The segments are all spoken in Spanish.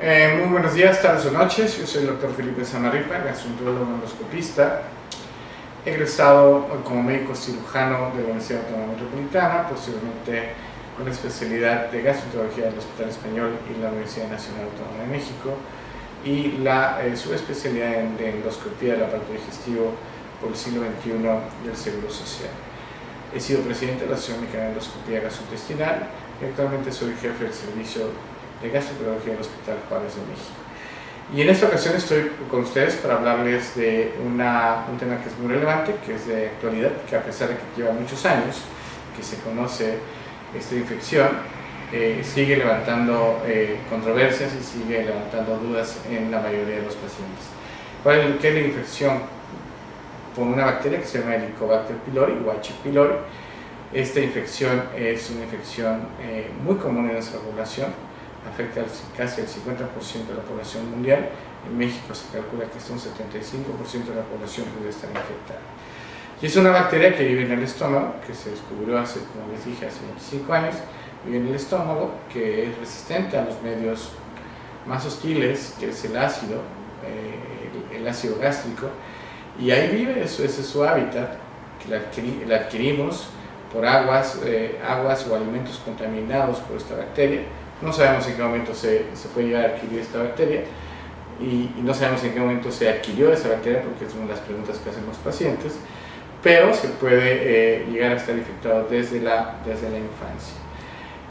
Muy buenos días, tardes o noches. Yo soy el doctor Felipe Samarripa, gastroenterólogo endoscopista, egresado como médico cirujano de la Universidad Autónoma Metropolitana, posteriormente con especialidad de gastroenterología del Hospital Español y la Universidad Nacional Autónoma de México, y la subespecialidad de endoscopía del aparato digestivo por el siglo XXI del Seguro Social. He sido presidente de la Asociación Mexicana de Endoscopía Gastrointestinal y actualmente soy jefe del servicio de gastroenterología del Hospital Juárez de México. Y en esta ocasión estoy con ustedes para hablarles de un tema que es muy relevante, que es de actualidad, que a pesar de que lleva muchos años que se conoce esta infección, sigue levantando controversias y sigue levantando dudas en la mayoría de los pacientes. ¿Qué es la infección por una bacteria que se llama Helicobacter pylori o H. pylori? Esta infección es una infección muy común en nuestra población, afecta casi al 50% de la población mundial. En México se calcula que hasta un 75% de la población puede estar infectada. Y es una bacteria que vive en el estómago, que se descubrió hace, como les dije, hace 25 años, vive en el estómago, que es resistente a los medios más hostiles, que es el ácido gástrico, y ahí vive, ese es su hábitat, que la adquirimos por aguas o alimentos contaminados por esta bacteria. No sabemos en qué momento se puede llegar a adquirir esta bacteria y no sabemos en qué momento se adquirió esa bacteria, porque es una de las preguntas que hacen los pacientes, pero se puede llegar a estar infectado desde la infancia.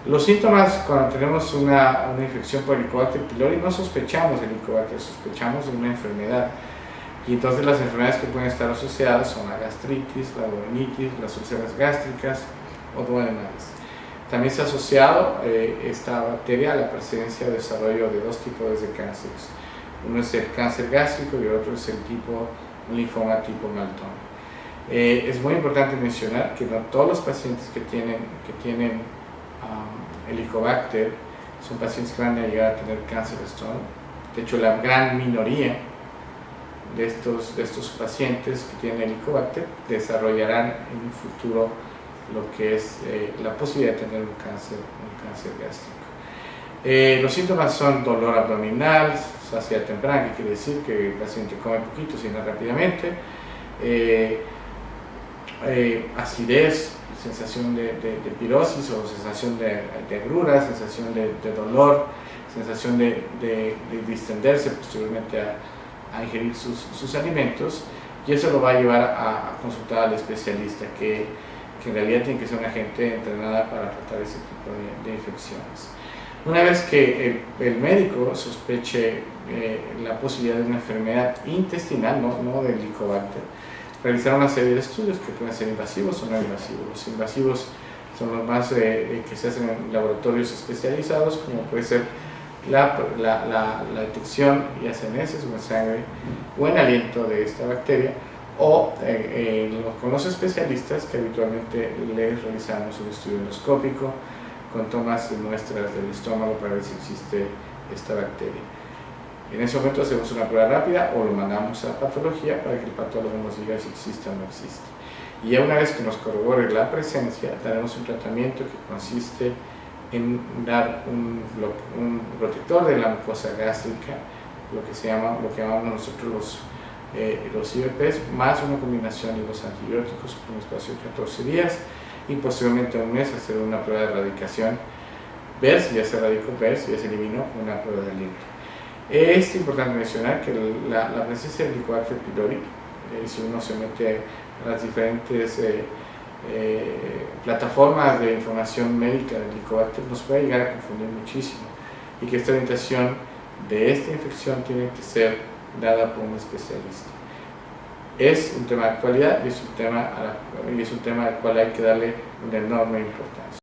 Los síntomas cuando tenemos una infección por Helicobacter pylori, no sospechamos de Helicobacter, sospechamos de una enfermedad. Y entonces las enfermedades que pueden estar asociadas son la gastritis, la duodenitis, las úlceras gástricas o duodenales. También se ha asociado esta bacteria a la presencia o desarrollo de dos tipos de cánceres. Uno es el cáncer gástrico y el otro es el linfoma tipo Malton. Es muy importante mencionar que no todos los pacientes que tienen Helicobacter son pacientes que van a llegar a tener cáncer de estómago. De hecho, la gran minoría de estos pacientes que tienen Helicobacter desarrollarán en un futuro lo que es la posibilidad de tener un cáncer gástrico. Los síntomas son dolor abdominal, saciedad temprana, que quiere decir que el paciente come poquito, cena rápidamente, acidez, sensación de pirosis o sensación de agrura, sensación de dolor, sensación de distenderse posteriormente a ingerir sus alimentos, y eso lo va a llevar a consultar al especialista, que en realidad tiene que ser una gente entrenada para tratar ese tipo de infecciones. Una vez que el médico sospeche la posibilidad de una enfermedad intestinal, no del Helicobacter, realizar una serie de estudios que pueden ser invasivos o no invasivos. Los invasivos son los más que se hacen en laboratorios especializados, como puede ser la detección, ya sea en heces o en sangre o en aliento de esta bacteria, o con los especialistas que habitualmente les realizamos un estudio endoscópico con tomas de muestras del estómago para ver si existe esta bacteria. En ese momento hacemos una prueba rápida o lo mandamos a patología para que el patólogo nos diga si existe o no existe. Y ya una vez que nos corrobore la presencia, daremos un tratamiento que consiste en dar un protector de la mucosa gástrica, lo que llamamos nosotros los IVPs, más una combinación de los antibióticos por un espacio de 14 días, y posteriormente a un mes hacer una prueba de erradicación, ver si ya se erradicó, ver si ya se eliminó, una prueba de aliento. Es importante mencionar que la presencia del Helicobacter pylori, si uno se mete a las diferentes plataformas de información médica del Helicobacter, nos puede llegar a confundir muchísimo, y que esta orientación de esta infección tiene que ser dada por un especialista. Es un tema de actualidad y es un tema al cual hay que darle una enorme importancia.